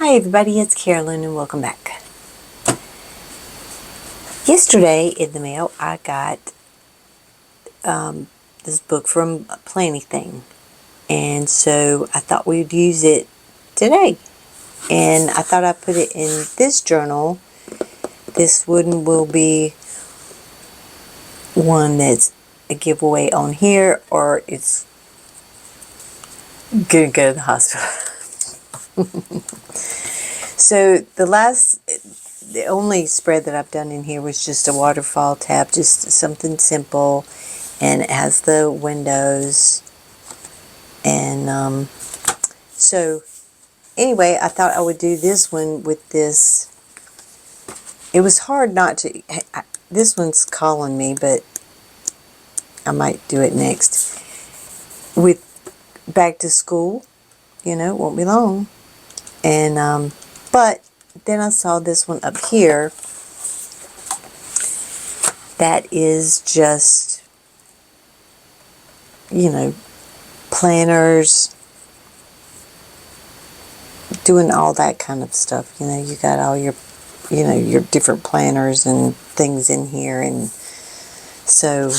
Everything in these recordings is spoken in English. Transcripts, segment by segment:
Hi everybody, it's Carolyn and welcome back. Yesterday in the mail I got this book from Planything, and so I thought we'd use it today. And I thought I'd put it in this journal. This one will be one that's a giveaway on here, or it's gonna go to the hospital. So the only spread that I've done in here was just a waterfall tab, just something simple, and it has the windows. And so anyway, I thought I would do this one with this. It was hard not to. This one's calling me, but I might do it next. With back to school, it won't be long. And but then I saw this one up here that is just, planners, doing all that kind of stuff. You got all your, your different planners and things in here, and so,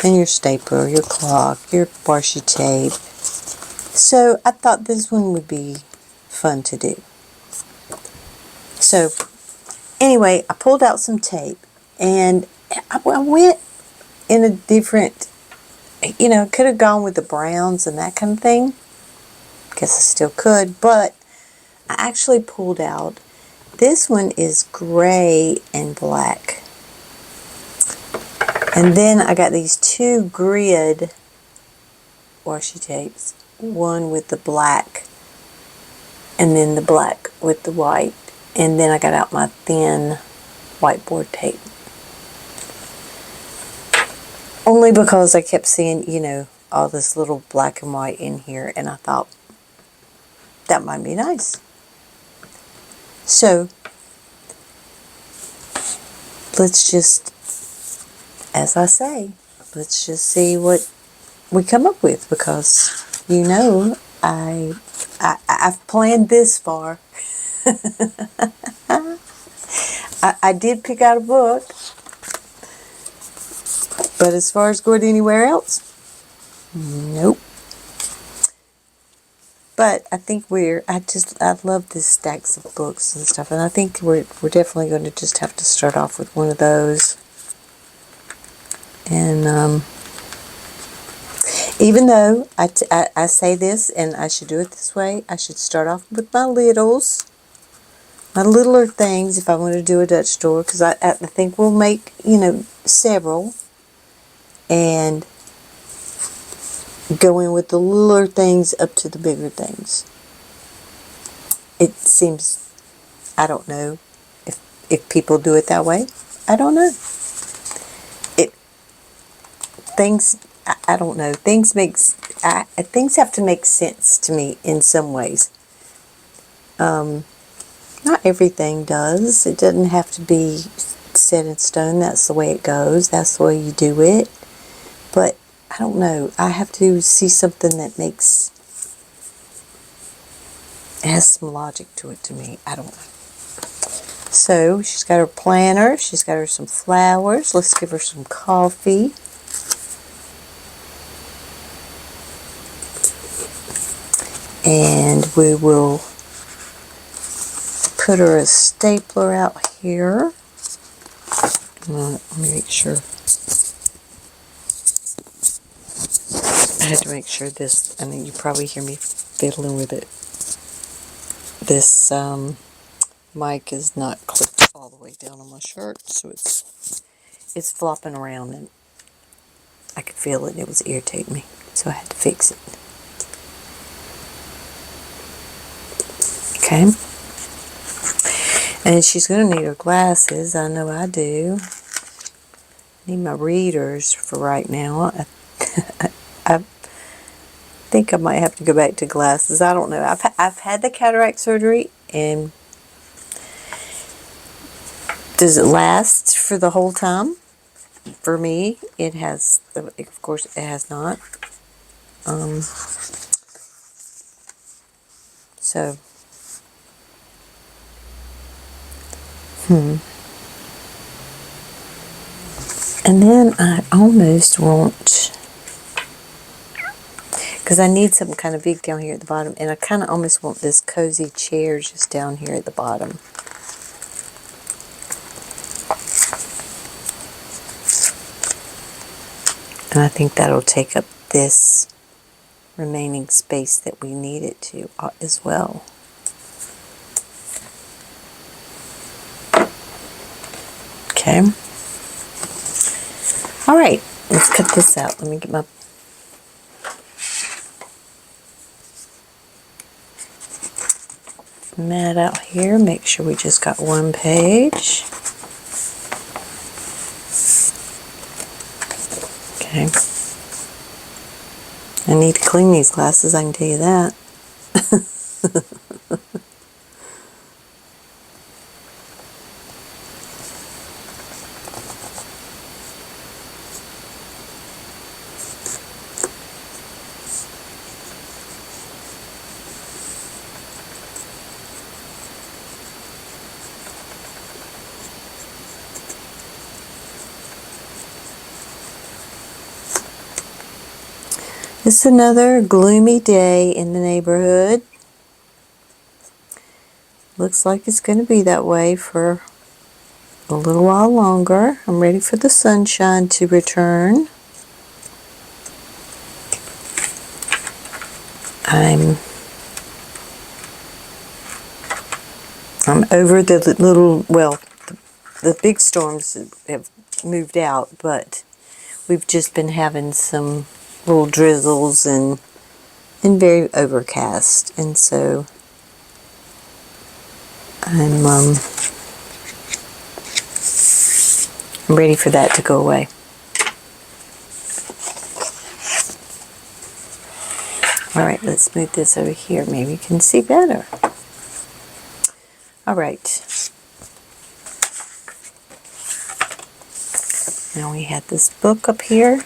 and your stapler, your clock, your washi tape. So I thought this one would be fun to do. So anyway, I pulled out some tape, and I went in a different, could have gone with the browns and that kind of thing. Guess I still could, but I actually pulled out, this one is gray and black. And then I got these two grid washi tapes, one with the black and then the black with the white. And then I got out my thin whiteboard tape. Only because I kept seeing, all this little black and white in here, and I thought that might be nice. So let's just, as I say, let's just see what we come up with, because I've planned this far. I did pick out a book, but as far as going anywhere else, nope. But I think I love these stacks of books and stuff, and I think we're definitely going to just have to start off with one of those. And even though I say this, and I should do it this way, I should start off with my littler things if I want to do a Dutch door, because I think we'll make, several, and going with the littler things up to the bigger things. It seems, I don't know if people do it that way. I don't know. I don't know. Things have to make sense to me in some ways. Not everything does. It doesn't have to be set in stone. That's the way it goes. That's the way you do it. But I don't know. I have to see something that has some logic to it to me. I don't know. So she's got her planner. She's got her some flowers. Let's give her some coffee. And we will put her a stapler out here. Let me make sure. I had to make sure this, I mean, you probably hear me fiddling with it. This mic is not clipped all the way down on my shirt, so it's flopping around, and I could feel it. It was irritating me, so I had to fix it. Okay. And she's going to need her glasses. I know I do. Need my readers for right now. I think I might have to go back to glasses. I don't know. I've had the cataract surgery, and does it last for the whole time? For me, it has. Of course, it has not. So And then I almost want, because I need something kind of big down here at the bottom, and I kind of almost want this cozy chair just down here at the bottom. And I think that'll take up this remaining space that we need it to as well. Okay. All right, let's cut this out. Let me get my mat out here. Make sure we just got one page. Okay. I need to clean these glasses, I can tell you that. It's another gloomy day in the neighborhood. Looks like it's going to be that way for a little while longer. I'm ready for the sunshine to return. I'm over the little, well, the big storms have moved out, but we've just been having some little drizzles and very overcast, and so I'm ready for that to go away. All right, let's move this over here. Maybe you can see better. All right. Now we had this book up here.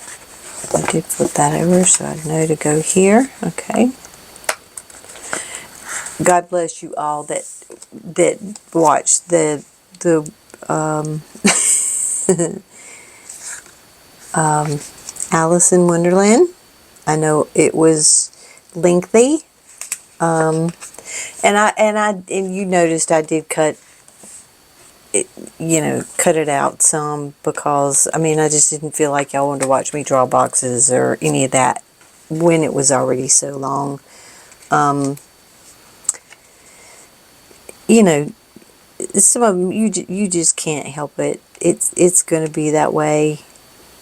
I did flip that over so I know to go here. Okay. God bless you all that watched the Alice in Wonderland. I know it was lengthy, and you noticed I did cut it, cut it out some, because I mean I just didn't feel like y'all wanted to watch me draw boxes or any of that when it was already so long. Some of them you just can't help it. It's going to be that way,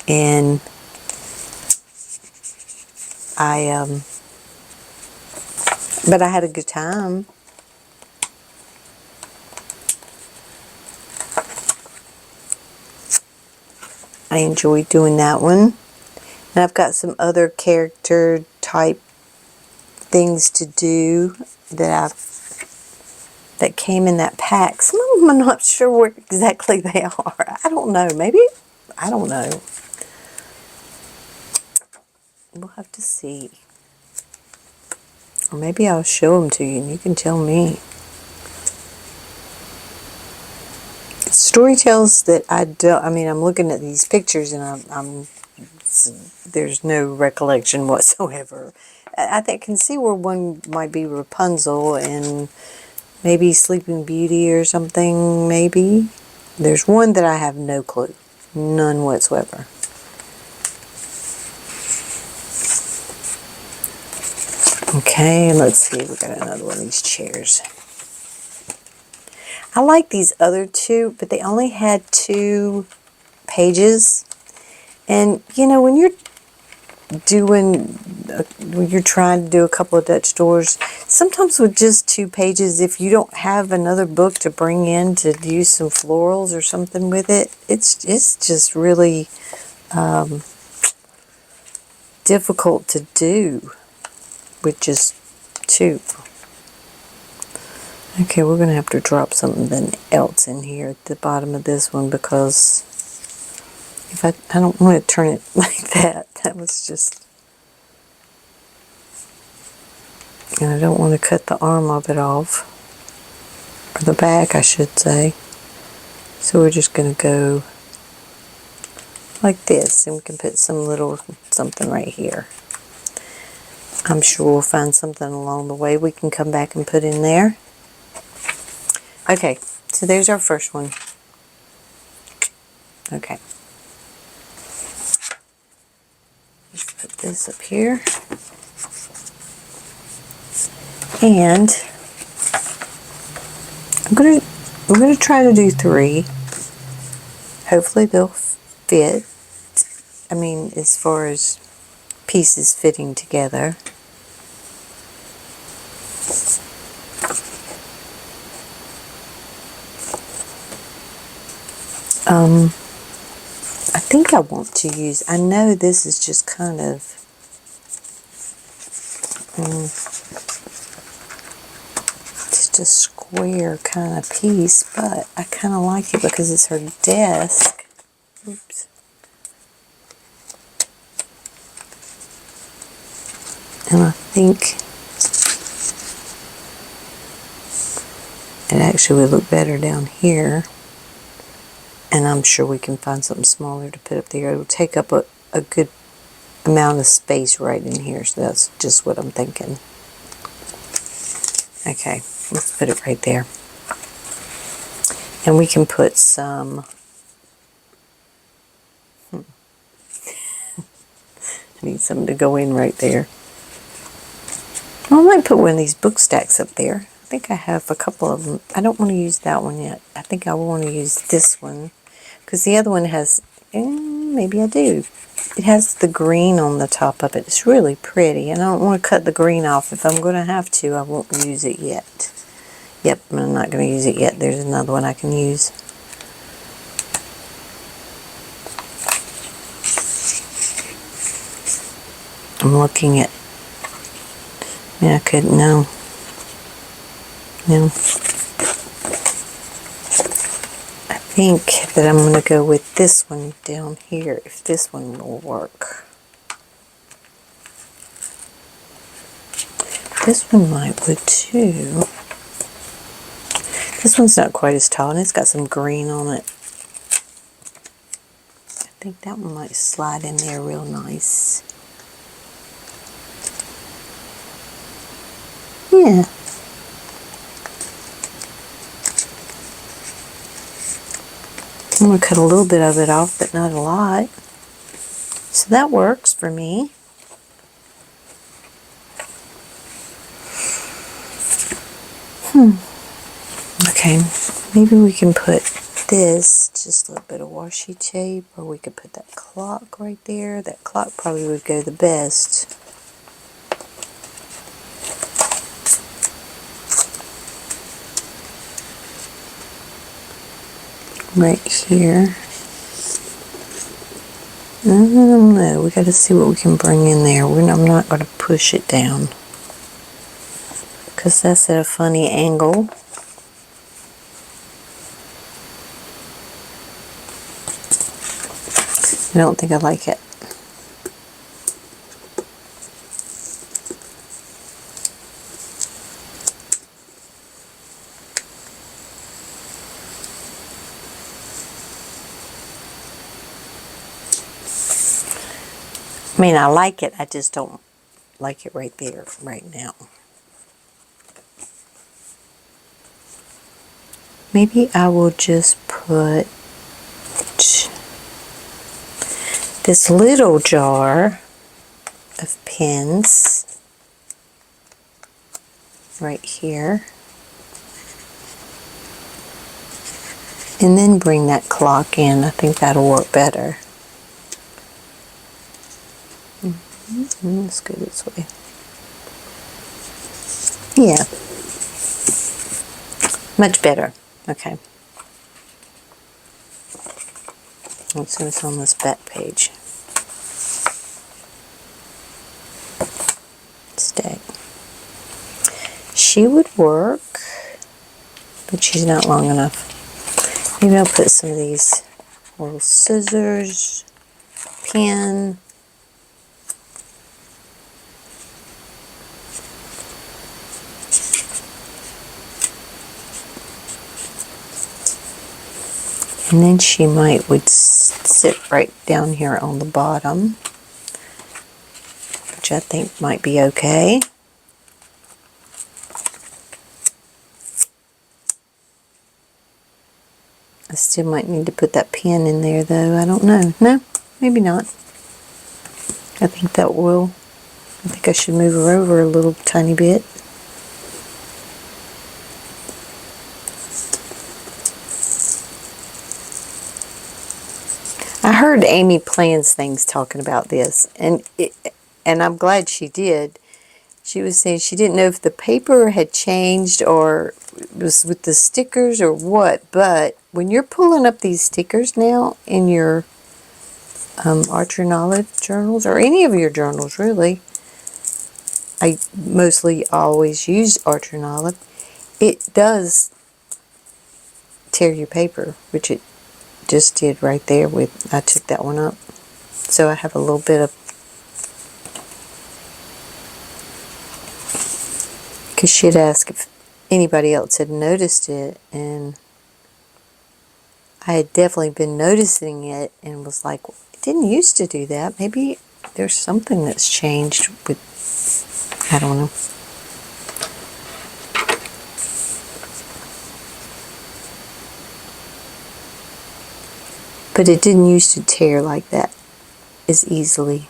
and but I had a good time. I enjoyed doing that one. And I've got some other character type things to do that came in that pack. Some of them I'm not sure where exactly they are. I don't know. Maybe, I don't know. We'll have to see. Or maybe I'll show them to you and you can tell me. Story tells that I'm looking at these pictures and there's no recollection whatsoever. I can see where one might be Rapunzel and maybe Sleeping Beauty or something, maybe. There's one that I have no clue. None whatsoever. Okay, let's see. We got another one of these chairs. I like these other two, but they only had 2 pages. And, when you're trying to do a couple of Dutch doors, sometimes with just 2 pages, if you don't have another book to bring in to use some florals or something with it, it's just really difficult to do with just 2. Okay, we're going to have to drop something else in here at the bottom of this one, because if I don't want to turn it like that. That was just... And I don't want to cut the arm of it off. Or the back, I should say. So we're just going to go like this, and we can put some little something right here. I'm sure we'll find something along the way we can come back and put in there. Okay, so there's our first one. Okay. Let's put this up here. And we're gonna try to do 3. Hopefully they'll fit. I mean, as far as pieces fitting together. I think I want to use, I know this is just kind of, just a square kind of piece, but I kind of like it because it's her desk. Oops. And I think it actually would look better down here. And I'm sure we can find something smaller to put up there. It will take up a good amount of space right in here. So that's just what I'm thinking. Okay, let's put it right there. And we can put some... I need something to go in right there. I might put one of these book stacks up there. I think I have a couple of them. I don't want to use that one yet. I think I want to use this one. Because the other one has, maybe I do. It has the green on the top of it. It's really pretty. And I don't want to cut the green off. If I'm going to have to, I won't use it yet. Yep, I'm not going to use it yet. There's another one I can use. I'm looking at, I couldn't, no. I think that I'm going to go with this one down here, if this one will work. This one might would too. This one's not quite as tall, and it's got some green on it. I think that one might slide in there real nice. Yeah. I'm going to cut a little bit of it off, but not a lot. So that works for me. Okay, maybe we can put this, just a little bit of washi tape, or we could put that clock right there. That clock probably would go the best. Right here. I don't know. We got to see what we can bring in there. I'm not going to push it down because that's at a funny angle. I don't think I like it. I mean, I like it, I just don't like it right there, right now. Maybe I will just put this little jar of pins right here. And then bring that clock in. I think that'll work better. Let's go this way. Yeah. Much better. Okay. Let's see what's on this back page. Stack. She would work, but she's not long enough. Maybe I'll put some of these little scissors, pen. And then she would sit right down here on the bottom, which I think might be okay. I still might need to put that pin in there though. I don't know. No, maybe not. I think that will. I think I should move her over a little tiny bit. I heard Amy Plans Things talking about this, and I'm glad she did. She was saying she didn't know if the paper had changed or it was with the stickers or what, but when you're pulling up these stickers now in your Art Your Knowledge journals, or any of your journals really, I mostly always use Art Your Knowledge, it does tear your paper, which it just did right there with, I took that one up. So I have a little bit of, because she'd asked if anybody else had noticed it, and I had definitely been noticing it and was like, it didn't used to do that. Maybe there's something that's changed with, I don't know. But it didn't used to tear like that as easily.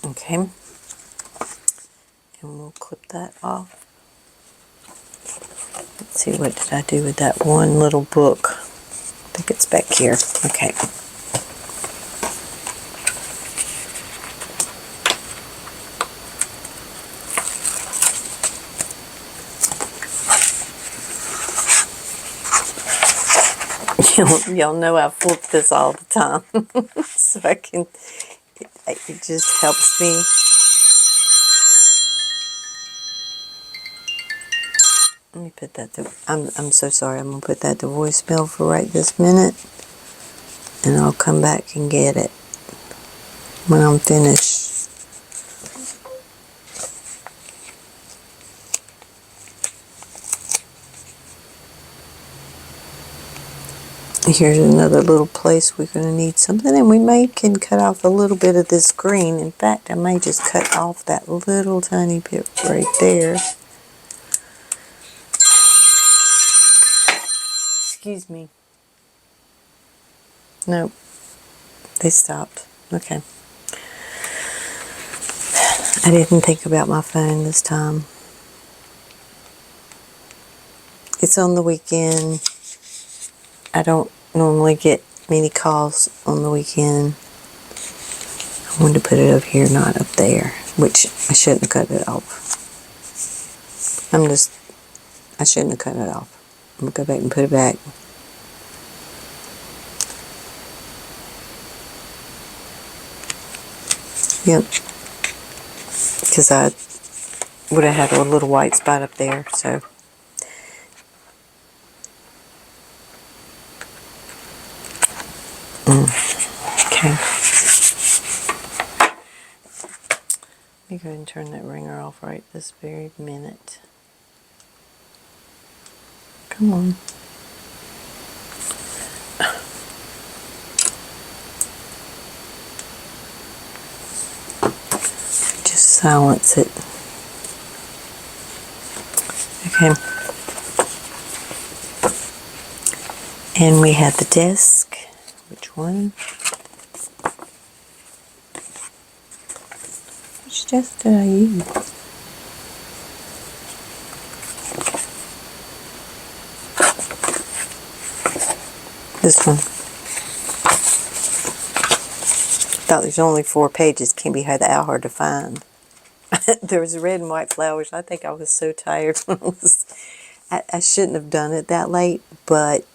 Okay, and we'll clip that off. Let's see, what did I do with that one little book? I think it's back here. Okay. Y'all know I flip this all the time, so I can, it just helps me. Let me put that to, I'm so sorry, I'm going to put that to voicemail for right this minute, and I'll come back and get it when I'm finished. Here's another little place we're going to need something, and we can cut off a little bit of this green. In fact, I may just cut off that little tiny bit right there. Excuse me. Nope. They stopped. Okay. I didn't think about my phone this time. It's on the weekend. I don't normally get many calls on the weekend. I wanted to put it up here, not up there, which I shouldn't have cut it off. I shouldn't have cut it off. I'm going to go back and put it back. Yep. Because I would have had a little white spot up there, so. Okay. Let me go ahead and turn that ringer off right this very minute. Come on. Just silence it. Okay. And we have the desk. Which one? Which desk did I use? This one. Thought there's only 4 pages. Can't be that hard to find. There was red and white flowers. I think I was so tired when I was I shouldn't have done it that late, but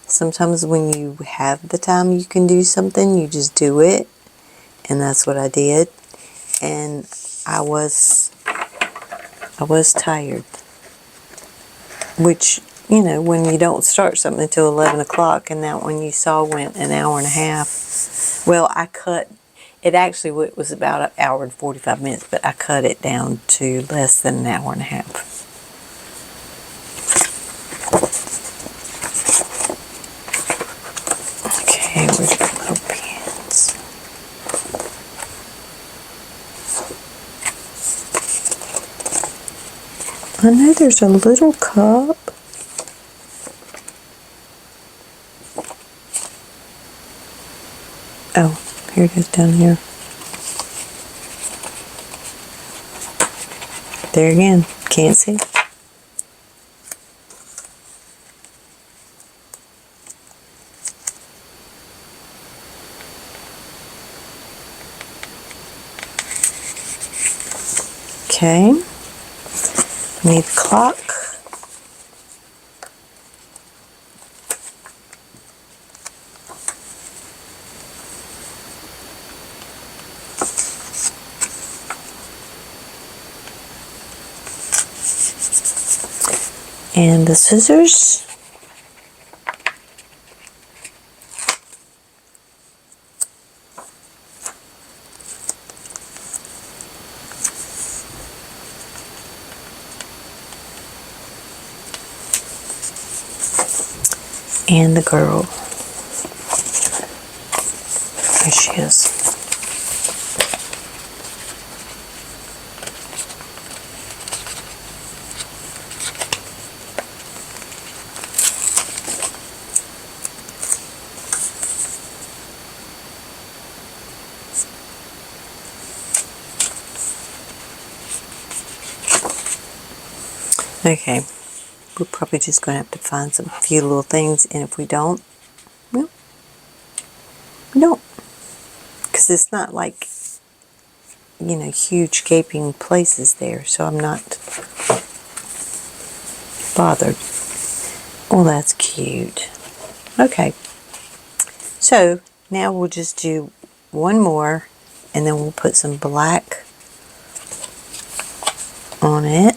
sometimes when you have the time you can do something, you just do it. And that's what I did. And I was tired. Which, you know, when you don't start something until 11 o'clock, and that one you saw went an hour and a half. Well, I cut, it actually was about an hour and 45 minutes, but I cut it down to less than an hour and a half. Okay, where's the little pins? I know there's a little cup. Oh, here it is down here. There again, can't see. Okay, we need the clock. And the scissors. And the girl. There she is. Okay, we're probably just going to have to find some few little things, and if we don't, well, we don't. Because it's not like, you know, huge gaping places there, so I'm not bothered. Oh, that's cute. Okay, so now we'll just do one more, and then we'll put some black on it.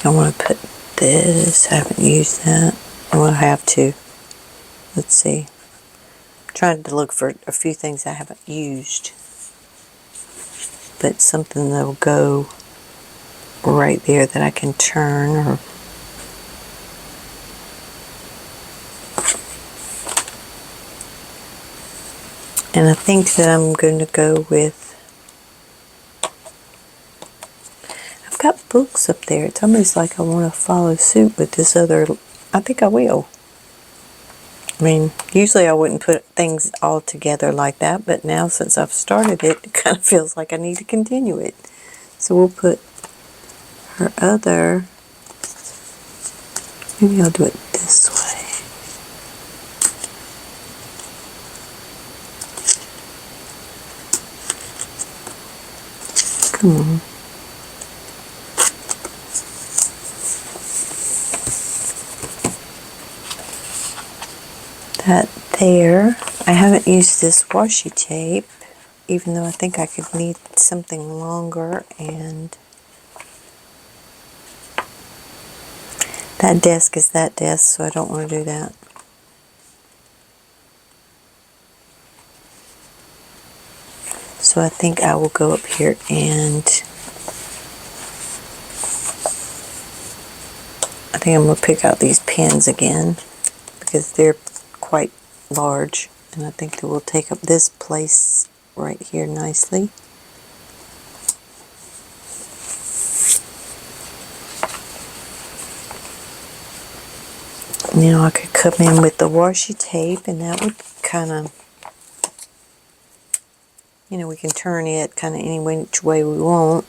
I want to put this. I haven't used that. I will have to. Let's see. I'm trying to look for a few things I haven't used, but something that will go right there that I can turn. Or and I think that I'm going to go with, I've got books up there. It's almost like I want to follow suit with this other. I think I will. I mean, usually I wouldn't put things all together like that, but now since I've started it, it kind of feels like I need to continue it. So we'll put her other, maybe I'll do it this way. Come on. That there. I haven't used this washi tape, even though I think I could need something longer, and that desk is that desk, so I don't want to do that. So I think I will go up here and I think I'm going to pick out these pins again because they're quite large, and I think they will take up this place right here nicely. Now I could come in with the washi tape, and that would kind of, you know, we can turn it kind of any which way we want.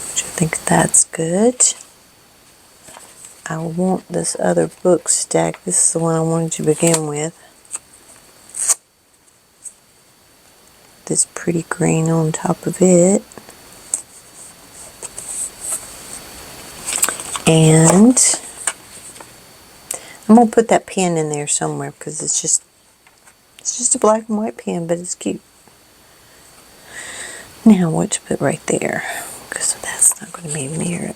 Which I think that's good. I want this other book stack. This is the one I wanted to begin with. this pretty green on top of it. And I'm going to put that pen in there somewhere because it's just a black and white pen, but it's cute. Now what to put right there, because that's not going to be mirrored.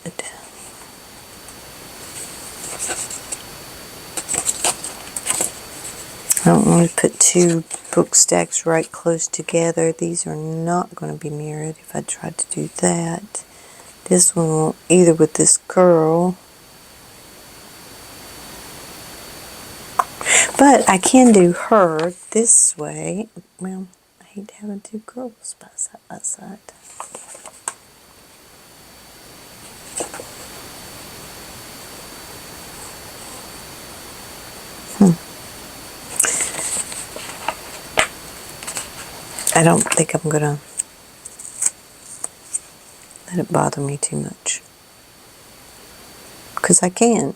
I don't want to put two book stacks right close together. These are not going to be mirrored if I tried to do that. This one will either with this girl, but I can do her this way. Well, I hate having two girls side by side. I don't think I'm going to let it bother me too much. Because I can,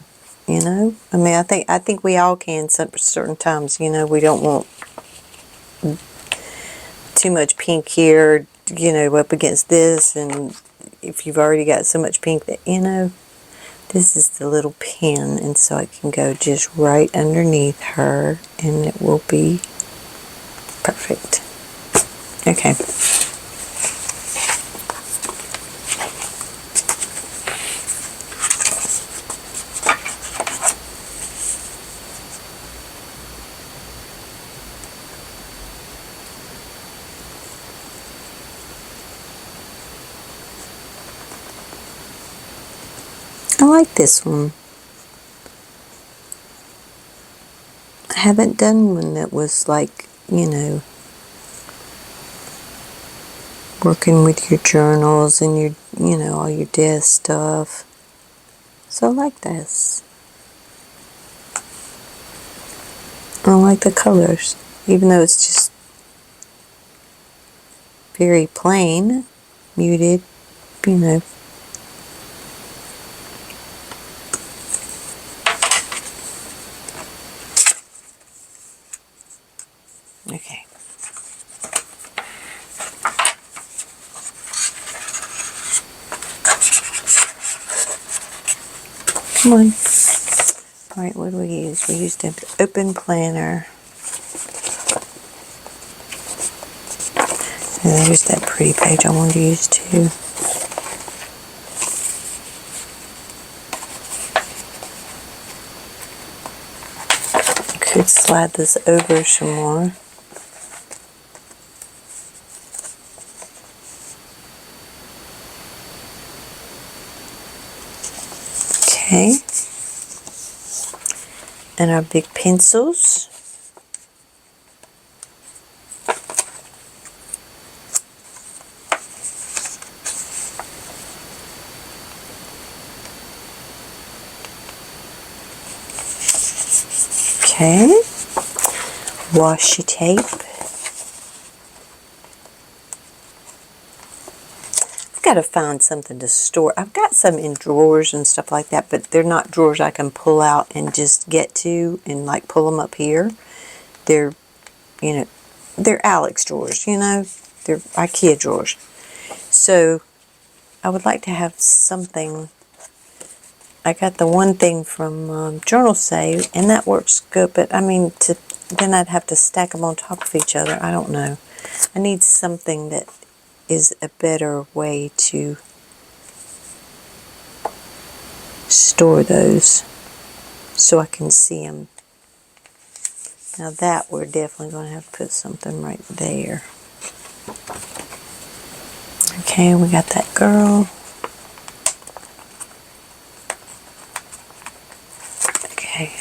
you know? I mean, I think we all can certain times, you know. We don't want too much pink here, you know, up against this. And if you've already got so much pink that, you know, this is the little pin. And so I can go just right underneath her and it will be perfect. Okay. I like this one. I haven't done one that was like, you know, working with your journals and your, you know, all your desk stuff. So I like this. I like the colors, even though it's just very plain, muted, you know. Okay. Come on. Alright, what do we use? We used an open planner. And there's that pretty page I wanted to use too. Could slide this over some more. Okay. And our big pencils. Okay. Washi tape. I've got to find something to store. I've got some in drawers and stuff like that, but they're not drawers I can pull out and just get to and like pull them up here. They're, you know, they're Alex drawers, you know, they're IKEA drawers. So I would like to have something. I got the one thing from Journal Save, and that works good, but I mean, then I'd have to stack them on top of each other. I don't know. I need something that is a better way to store those so I can see them. Now that we're definitely going to have to put something right there. Okay, we got that girl. Okay.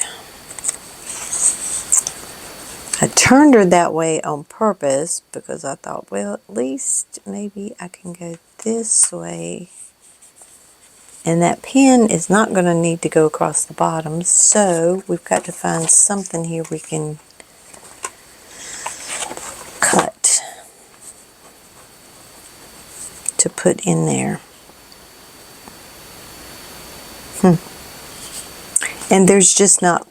I turned her that way on purpose because I thought, well, at least maybe I can go this way. And that pin is not going to need to go across the bottom, so we've got to find something here we can cut to put in there. And there's just not,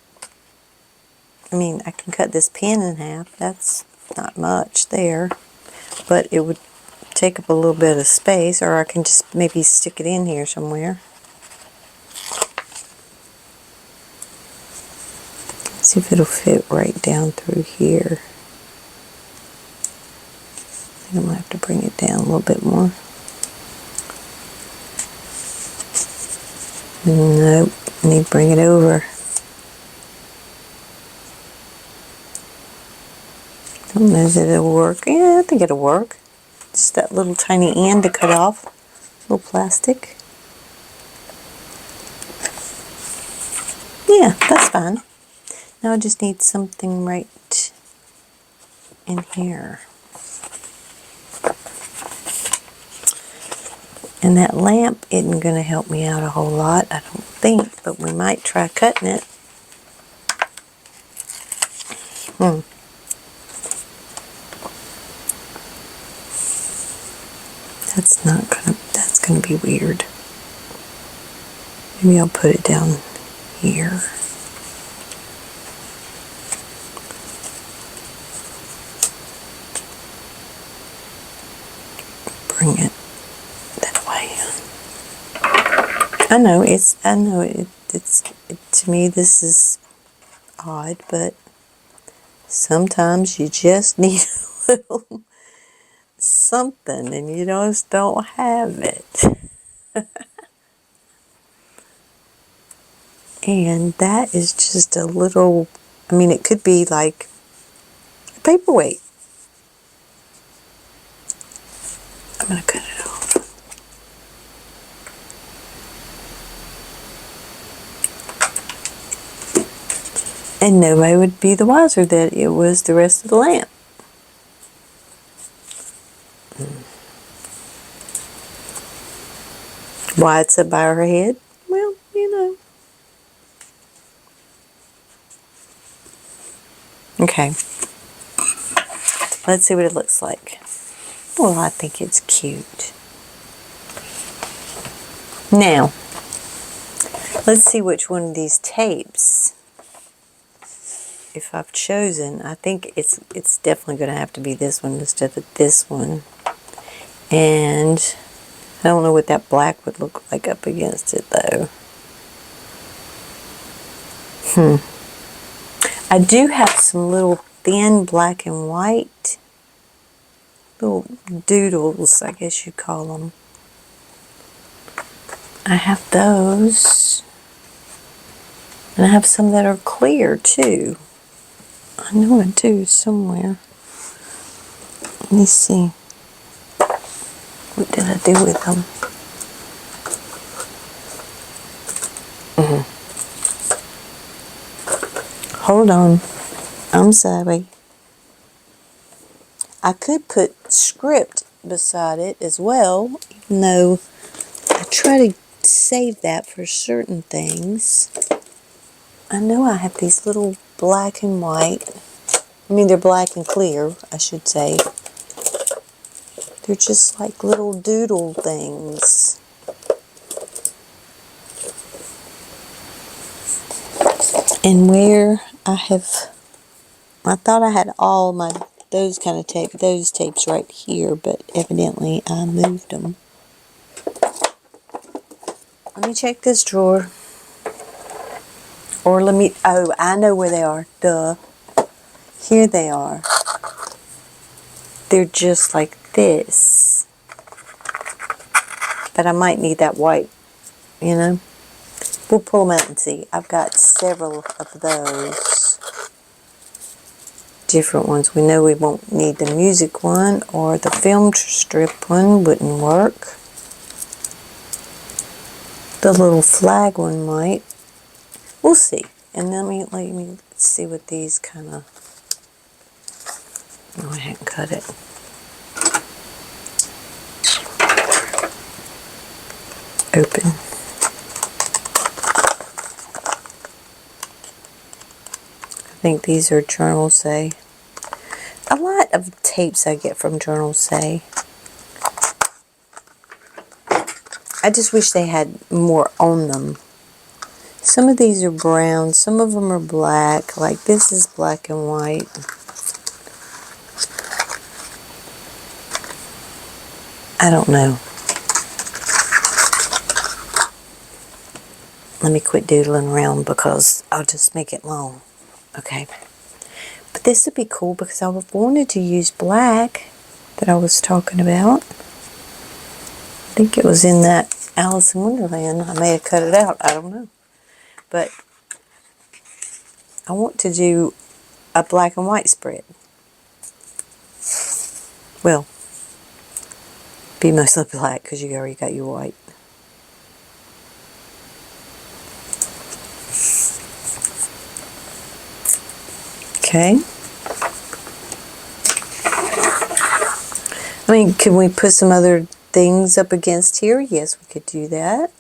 I mean, I can cut this pin in half. That's not much there. but it would take up a little bit of space, or I can just maybe stick it in here somewhere. See if it'll fit right down through here. I think I'm going to have to bring it down a little bit more. Nope, I need to bring it over. I don't know if it'll work. Yeah, I think it'll work. Just that little tiny end to cut off. Little plastic. Yeah, that's fine. Now I just need something right in here. And that lamp isn't going to help me out a whole lot, I don't think, but we might try cutting it. That's gonna be weird. Maybe I'll put it down here. Bring it that way. I know it's to me this is odd, but sometimes you just need a little something and you just don't have it. And that is just a little, I mean, it could be like a paperweight. I'm going to cut it off. And nobody would be the wiser that it was the rest of the lamp. Why it's up by her head? Well, you know. Okay. Let's see what it looks like. Well, I think it's cute. Now, let's see which one of these tapes, if I've chosen, I think it's definitely going to have to be this one instead of this one. And I don't know what that black would look like up against it, though. I do have some little thin black and white little doodles, I guess you'd call them. I have those. And I have some that are clear, too. I know I do somewhere. Let me see. What did I do with them? Hold on. I'm sorry. I could put script beside it as well, even though I try to save that for certain things. I know I have these little black and white. I mean, they're black and clear, I should say. They're just like little doodle things. And where I thought I had all my those tapes right here, but evidently I moved them. Let me check this drawer. Or oh, I know where they are. Duh. Here they are. They're just like this. But I might need that white, you know. We'll pull them out and see. I've got several of those. Different ones. We know we won't need the music one, or the film strip one wouldn't work. The little flag one might. We'll see. And then let me see what these kind of... Go ahead and cut it. Open. I think these are Journal Say. A lot of tapes I get from Journal Say. I just wish they had more on them. Some of these are brown, some of them are black. Like this is black and white. I don't know. Let me quit doodling around because I'll just make it long. Okay. But this would be cool because I wanted to use black that I was talking about. I think it was in that Alice in Wonderland. I may have cut it out. I don't know. But I want to do a black and white spread. Well, be mostly black because you already got your white. Okay. I mean, can we put some other things up against here? Yes, we could do that.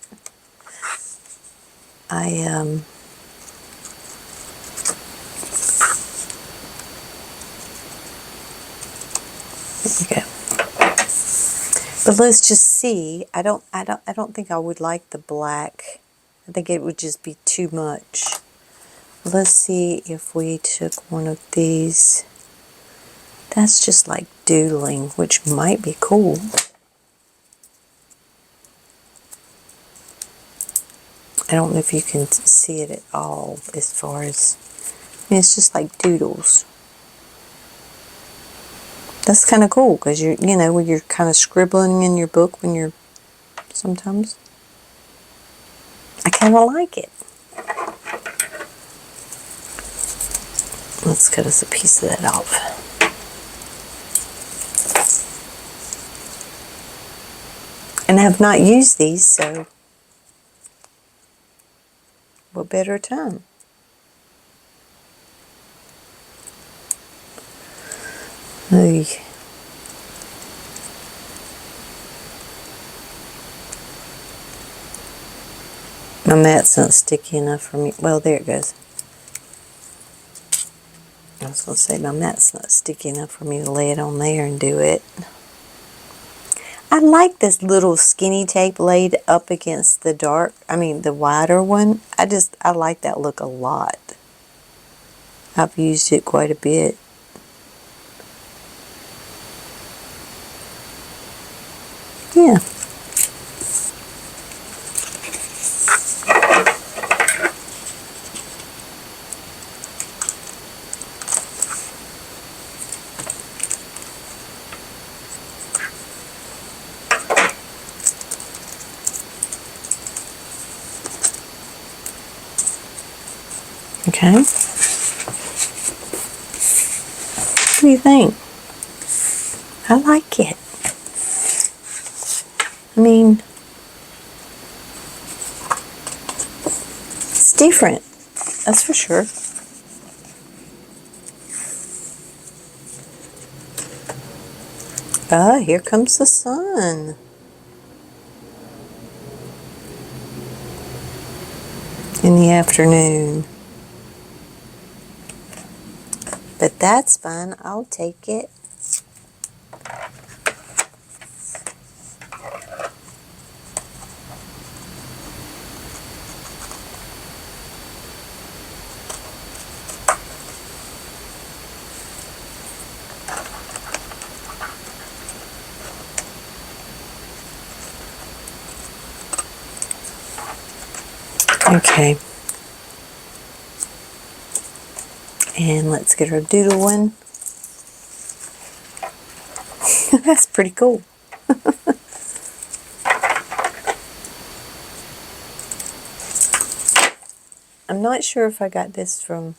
Okay. But let's just see. I don't think I would like the black. I think it would just be too much. Let's see if we took one of these. That's just like doodling, which might be cool. I don't know if you can see it at all as far as, I mean, it's just like doodles. That's kind of cool because you know, when you're kind of scribbling in your book when you're, sometimes. I kind of like it. Let's cut us a piece of that off. And I have not used these, so what better time? Hey. My mat's not sticky enough for me. Well, there it goes. I was going to say my mat's not sticky enough for me to lay it on there and do it. I like this little skinny tape laid up against the the wider one. I like that look a lot. I've used it quite a bit. Yeah. Okay. What do you think? I like it. I mean, it's different. That's for sure. Ah, here comes the sun. In the afternoon. But that's fine. I'll take it. Okay. And let's get our doodle one. That's pretty cool. I'm not sure if I got this from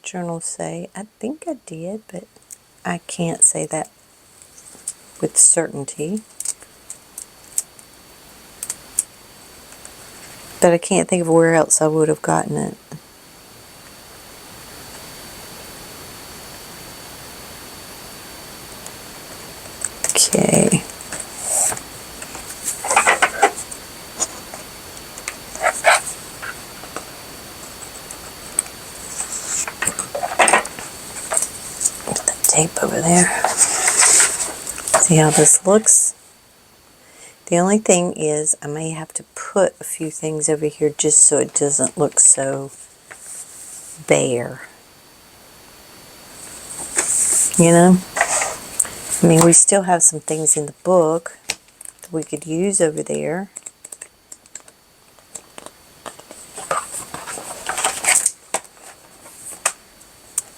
Journal Say. I think I did, but I can't say that with certainty. But I can't think of where else I would have gotten it. Okay. Put that tape over there. See how this looks? The only thing is I may have to put a few things over here just so it doesn't look so bare. You know? I mean, we still have some things in the book. we could use over there.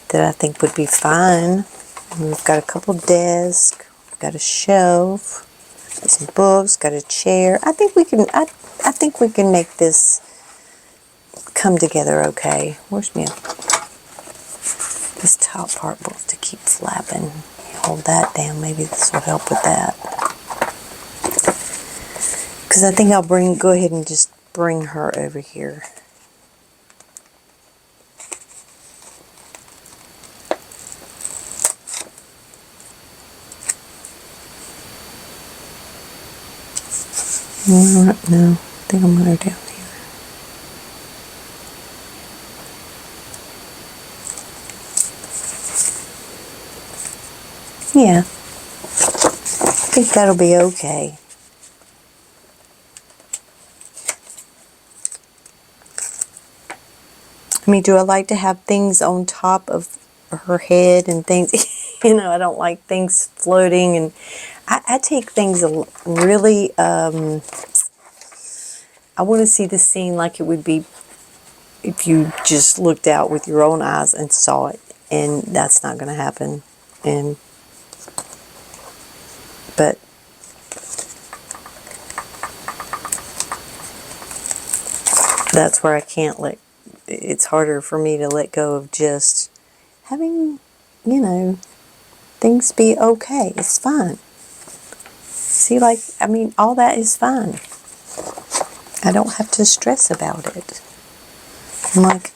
That I think would be fine. And we've got a couple desks, we've got a shelf, got some books, got a chair. I think we can. I think we can make this come together okay. Where's me? This top part wants to keep flapping. Hold that down. Maybe this will help with that. Because I think I'll go ahead and just bring her over here. No, I think I'm going to down here. Yeah, I think that'll be okay. I mean, do I like to have things on top of her head and things? You know, I don't like things floating, and I take things really, I want to see the scene like it would be if you just looked out with your own eyes and saw it, and that's not going to happen. But that's where I can't it's harder for me to let go of just having, you know, things be okay. It's fine. See, like, I mean, all that is fine. I don't have to stress about it. I'm like,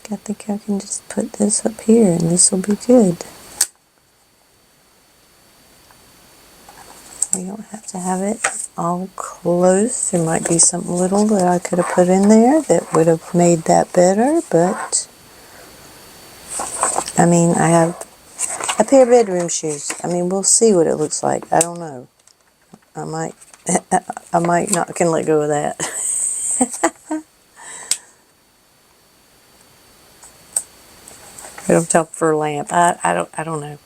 I think I can just put this up here and this will be good. We don't have to have it all close. There might be something little that I could have put in there that would have made that better, but I mean, I have a pair of bedroom shoes. I mean, we'll see what it looks like. I don't know. I might not can let go of that. Right on top of her lamp. I don't know.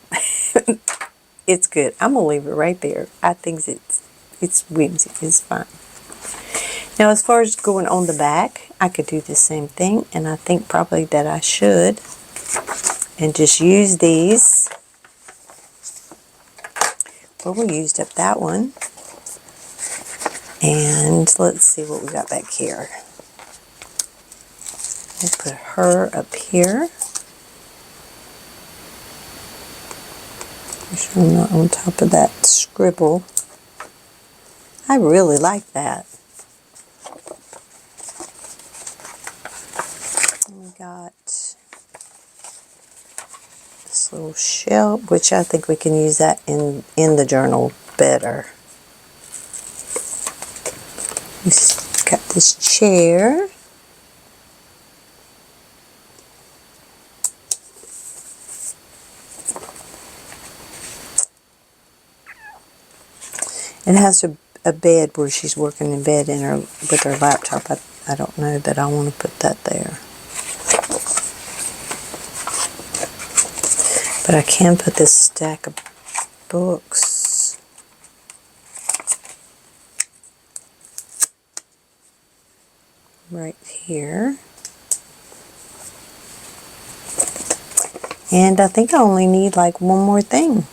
It's good. I'm gonna leave it right there. I think it's whimsy. It's fine. Now, as far as going on the back, I could do the same thing, and I think probably that I should, and just use these. Well, we used up that one, and let's see what we got back here. We'll put her up here. Make sure I'm not on top of that scribble. I really like that. And we got this little shelf, which I think we can use that in the journal better. We got this chair. It has a bed where she's working in bed with her laptop. I don't know that I want to put that there. But I can put this stack of books right here. And I think I only need like one more thing.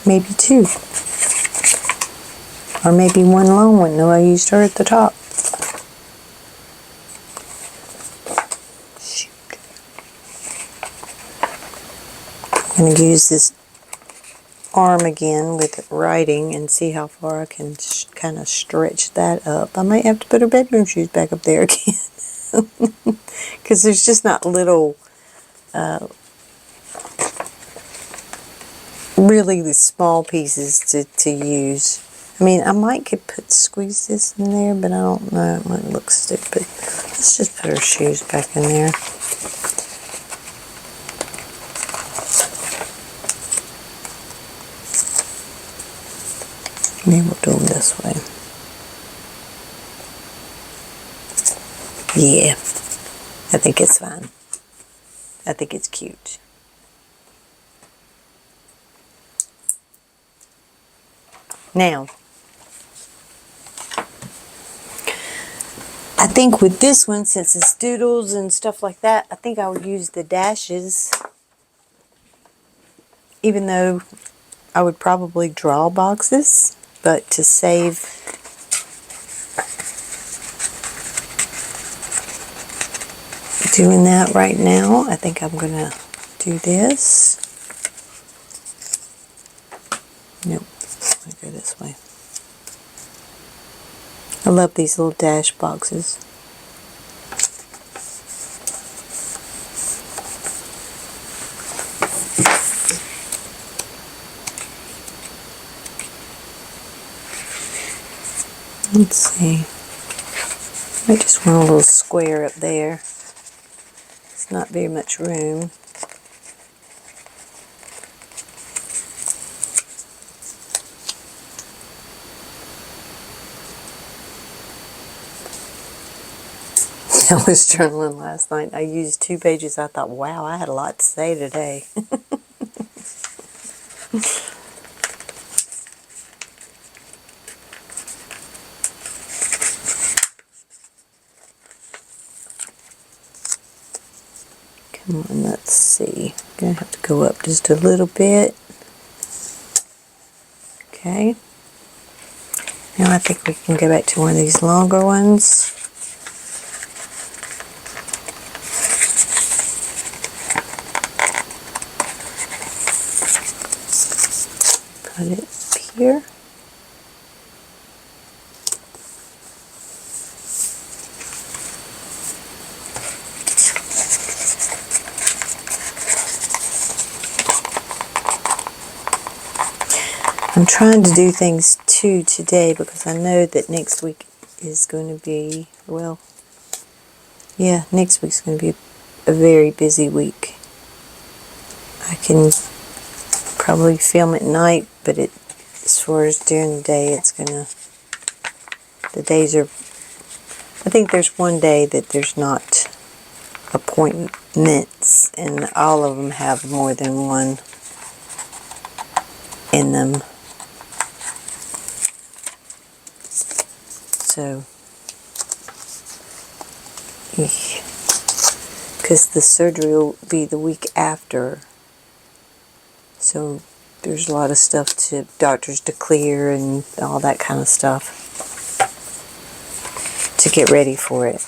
Maybe two. Or maybe one long one. No, I used her at the top. Shoot. I'm going to use this arm again with writing and see how far I can kind of stretch that up. I might have to put her bedroom shoes back up there again. Because there's just not little... really the small pieces to use. I mean, I might squeeze this in there, but I don't know. It might look stupid. Let's just put her shoes back in there. Maybe we'll do them this way. Yeah, I think it's fine. I think it's cute. Now, I think with this one, since it's doodles and stuff like that, I think I would use the dashes. Even though I would probably draw boxes, but to save doing that right now, I think I'm going to do this. Nope, I go this way. I love these little dash boxes. Let's see. I just want a little square up there. It's not very much room. I was journaling last night. I used 2 pages. I thought, wow, I had a lot to say today. Come on, let's see. I'm going to have to go up just a little bit. Okay. Now I think we can go back to one of these longer ones. Put it up here. I'm trying to do things too today because I know that next week is going to be, well, yeah, next week's going to be a very busy week. I can probably film at night, but as far as during the day, it's gonna, the days are, I think there's one day that there's not appointments, and all of them have more than one in them. So, because the surgery will be the week after, so there's a lot of stuff to doctors to clear and all that kind of stuff to get ready for it.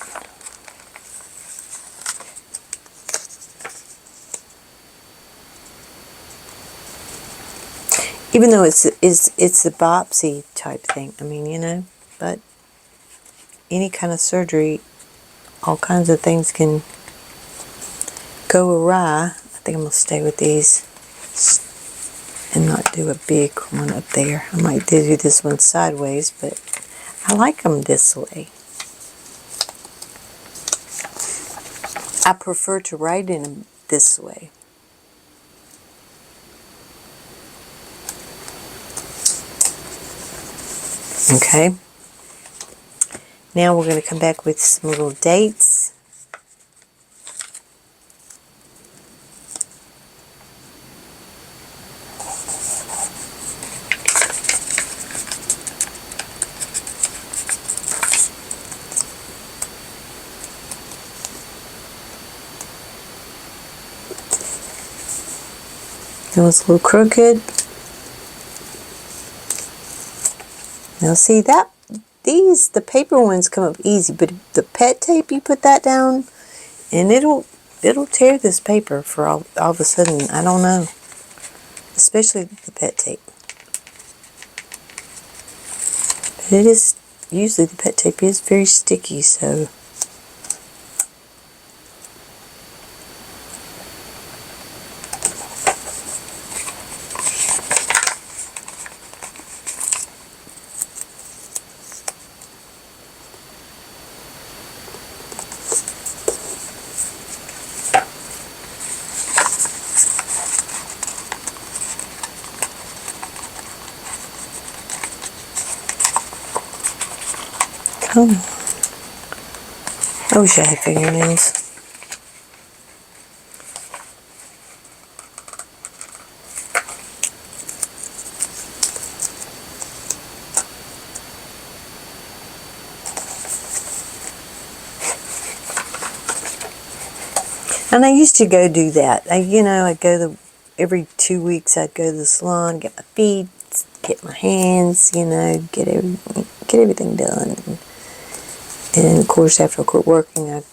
Even though it's a biopsy type thing, I mean, you know, but any kind of surgery, all kinds of things can go awry. I think I'm going to stay with these and not do a big one up there. I might do this one sideways, but I like them this way. I prefer to write in them this way. Okay. Now we're going to come back with some little dates. That was a little crooked. Now see that the paper ones come up easy, but the pet tape, you put that down and it'll tear this paper for all of a sudden. I don't know. Especially the pet tape. But it is, usually the pet tape is very sticky, so Oh. I wish I had fingernails. And I used to go do that. I'd go every 2 weeks I'd go to the salon, get my feet, get my hands, get everything done. And of course, after I quit working, I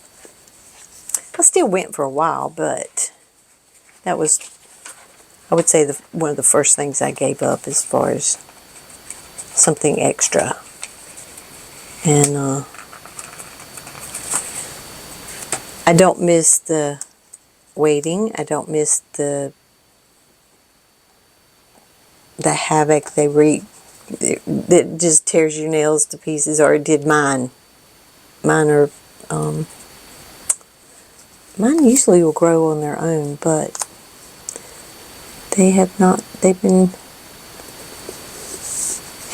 still went for a while, but that was, I would say, one of the first things I gave up as far as something extra. And I don't miss the waiting. I don't miss the havoc they wreak that just tears your nails to pieces, or it did mine. Mine usually will grow on their own, but they have not. They've been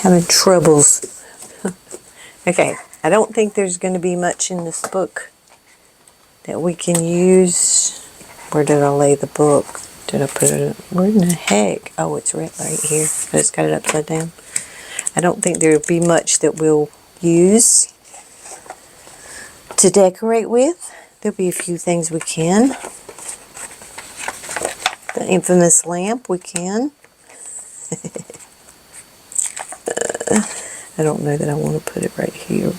having troubles. Okay, I don't think there's going to be much in this book that we can use. Where did I lay the book? Did I put it? Where in the heck? Oh, it's right here. I just got it upside down. I don't think there'll be much that we'll use to decorate with. There'll be a few things we can. The infamous lamp we can. I don't know that I want to put it right here.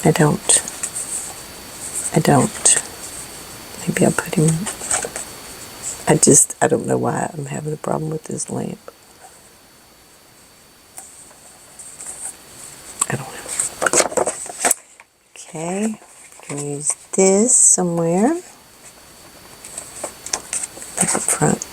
I don't. Maybe I'll put him. I don't know why I'm having a problem with this lamp. I don't know. Okay, I can use this somewhere. Up front.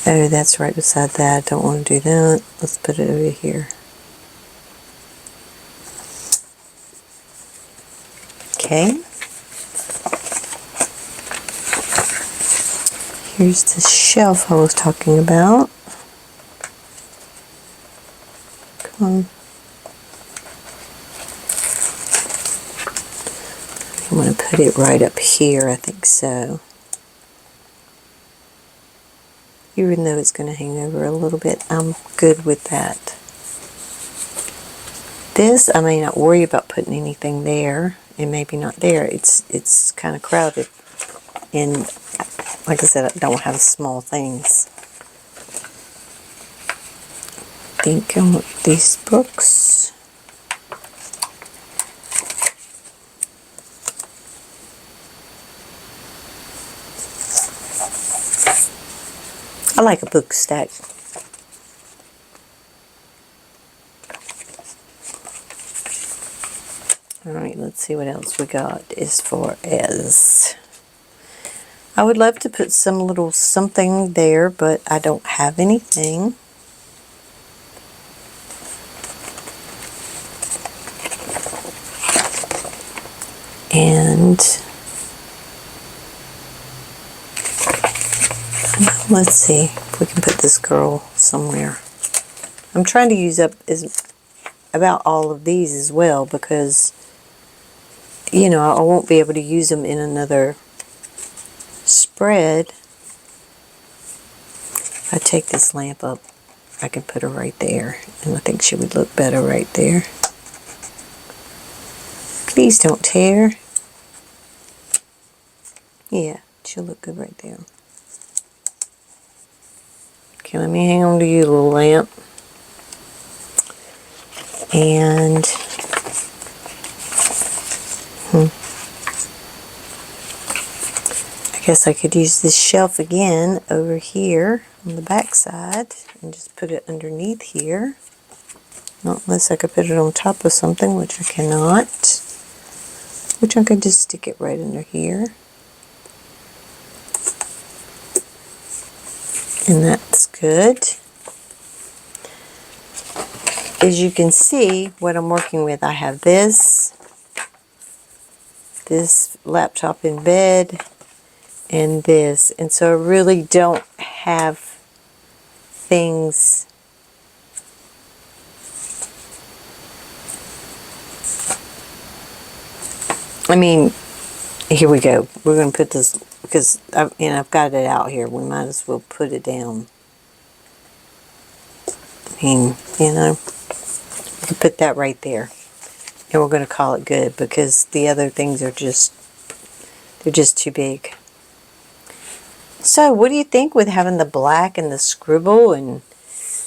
Oh, that's right beside that. I don't want to do that. Let's put it over here. Okay. Here's the shelf I was talking about. Come on. I want to put it right up here, I think so. Even though it's going to hang over a little bit, I'm good with that. This, I may not worry about putting anything there, and maybe not there. It's kind of crowded. And like I said, I don't have small things. I think I want these books. I like a book stack. Alright, let's see what else we got as far as... I would love to put some little something there, but I don't have anything. And... let's see if we can put this girl somewhere. I'm trying to use up about all of these as well, because I won't be able to use them in another spread. If I take this lamp up, I can put her right there, and I think she would look better right there. Please don't tear. Yeah, she'll look good right there. Okay, let me hang on to you, little lamp. And I guess I could use this shelf again over here on the back side and just put it underneath here. Not unless I could put it on top of something, which I cannot. Which I could just stick it right under here. And that's good. As you can see, what I'm working with, I have this laptop in bed, and this. And so I really don't have things. I mean, here we go. We're going to put this, because I've got it out here. We might as well put it down. I mean, you know, we can put that right there. And we're going to call it good, because the other things are just, they're just too big. So what do you think with having the black and the scribble? And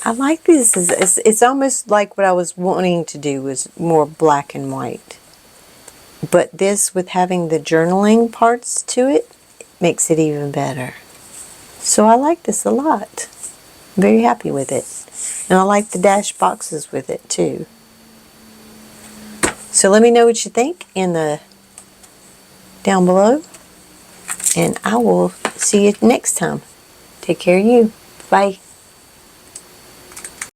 I like this. It's almost like what I was wanting to do was more black and white. But this, with having the journaling parts to it, makes it even better. So I like this a lot. I'm very happy with it. And I like the dash boxes with it too. So let me know what you think in the down below. And I will see you next time. Take care of you. Bye.